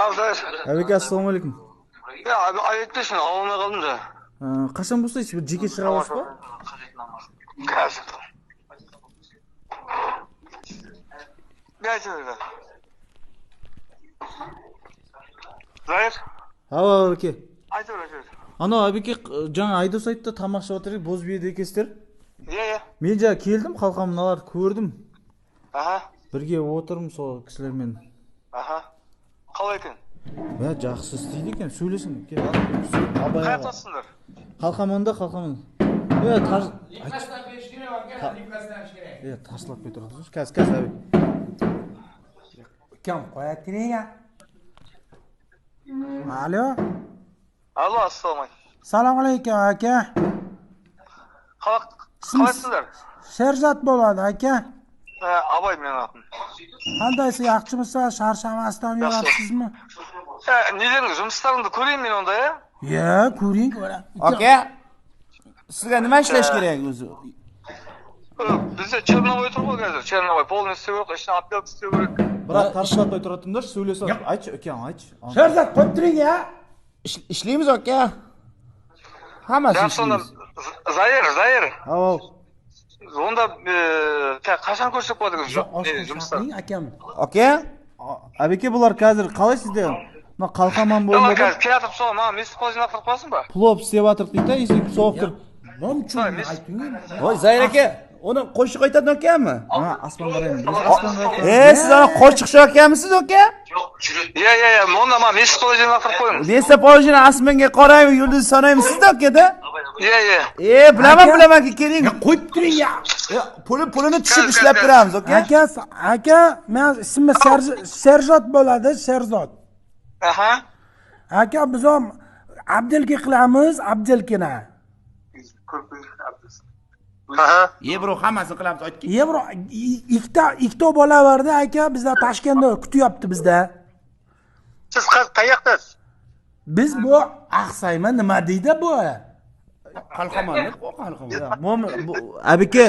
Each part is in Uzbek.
Abi dayı. Abike assalomu alaykum. Ya abi ayettesin almaya kaldım da. Qachon bo'lsa hech bir jeki chiqa olasizmi? Gelsin. Gelsin öyle. Zahir. Ha, abike. Ayt öyle söyle. Ana abike жаңа Aydos aytdi, tamoq yeb o'tirib, bo'z biyedi ekensizlar. Ye. Men ja keldim, qalqamnalar ko'rdim. Aha. Birga o'tirdim sol kishilarмен. Aha. Qalay ekan? Va yaxshi istaydi ekan, so'ylasin. Kel. Abayaga. Qayoqdasizlar? Qalqamonda. Ya tash. Nikasdan berish kerak, aka. Nikasdan kerak. Ya tashlab qo'ytirasiz. Kas abi. Kim qo'yatding ya? Alo. Alo, assalomu alaykum. Assalomu alaykum aka. Qalaysizlar? Sherzod bo'ladi aka. Abay men adım. Qandaysiz, yaxshimisiz? Sharshamasdan yuribsizmi? Neden жұмыстарыңды көрейін мен onda ya? Ya, ko'ring. Aka, sizga nima ishlash kerak o'zi? Bizde Черновой tur qo'y hozir. Черновой полный istov yo'q, ishni apel istov kerak. Biroq tashlab qo'ytiratdimlar, so'ylasin. Ayt, ukam, ayt. Sherzod qo'yib turing ya. Ishlaymiz aka. Hammasi Yaxshi onda ishlaymiz. Zahir. Ha. Onda qachon ko'rsatib qo'ydingiz жұмыстар? Akam. Aka, Abike bular hozir qalay sizda? Mana qalqamon Yo'q, bo'ldi. aka, teatr so'ra, men mesut qo'yishni qilib qo'yasinmi? Plov sevatirib deydi, esi sovuq kirib. Momchun ayting. voy Zayir aka, uni qo'shiq aytadigan ekanmi? Ha, asman qarang. Asman Siz ana qo'shiqchi ekanmisiz aka? Ya, onda men mesut qo'yishni qilib qo'ydim. Vesta Polojini asmenga qarang, yulduz sanaymiz aka-da? Ya. Bilaman keling. Qo'yib turing ya. Pulini tushib ishlab turamiz aka. Aka, men ismim Sherzod bo'ladi, Sherzod. Aha. Aka, biz ham Abdelga qilamiz, Abdelkina. Aha. Bro, hammasini qilamiz aytki. Bro, ikkita bola borda aka, bizda Toshkentda kutyapti bizda. Siz qayoqdasiz? Biz bu Aqsayma nima deydi bu? Qalqamonlik, qalqamon. Abike.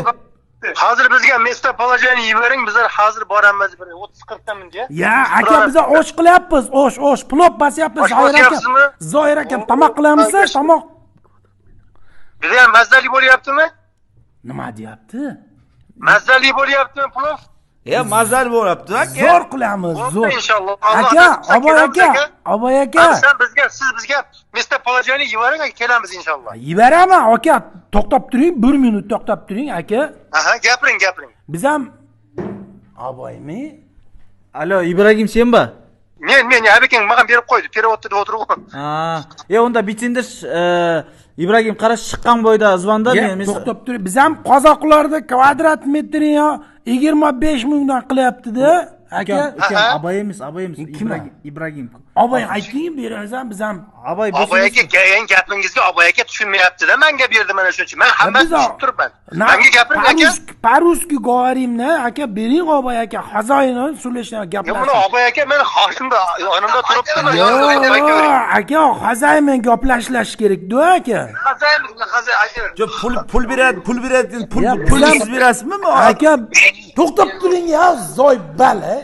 Hozir bizga mesut polojani yibering, bizlar hozir boramiz bir 30-40 ta minutga. Ya, aka, biz osh qilyapmiz, osh, plov basyapmiz, Zoir aka, tamoq qilamisiz, tamoq. Bizga ham mazali bo'lyaptimi? Nima deyapti? Mazali bo'lyaptimi plov? Mazal bo'libdi aka. Zo'r qilamiz, zo'r. Inshaalloh. Aka, Obay aka. Siz bizga mesut polojani yibering, kelamiz inshaalloh. Yiberaman aka, to'xtab turing, 1 minut to'xtab turing aka. Aha, gapiring. Biz ham Obaymi? Alo, Ibragim senmi? Men Abikang menga berib qo'ydi, переводda o'tirib. Unda bitindish Ibragim qarash chiqqan bo'yda zvonda men to'xtab turing. Biz ham qozoqlarda kvadrat metri 25 mingdan qilyapti-da. Aka, Abay emas, Ibragim. Obay ayting, berasan, biz ham Abay aka, gapingizga Abay aka tushunmayapti-da, menga berdi mana shuning uchun. Men hammasini tushunib turibman. Menga gapiring aka. По-русски говорим-da, aka, bering Obay aka, xozoyini so'lashdan gaplashing. Yo'q, Abay aka, men hoshimda yonimda turibdi. Aka, xozoymen gaplashlash kerak-da, aka. Xozoyin. Pul beradi, pulsiz berasizmi? Aka, to'xtab turing ya, zoy bala.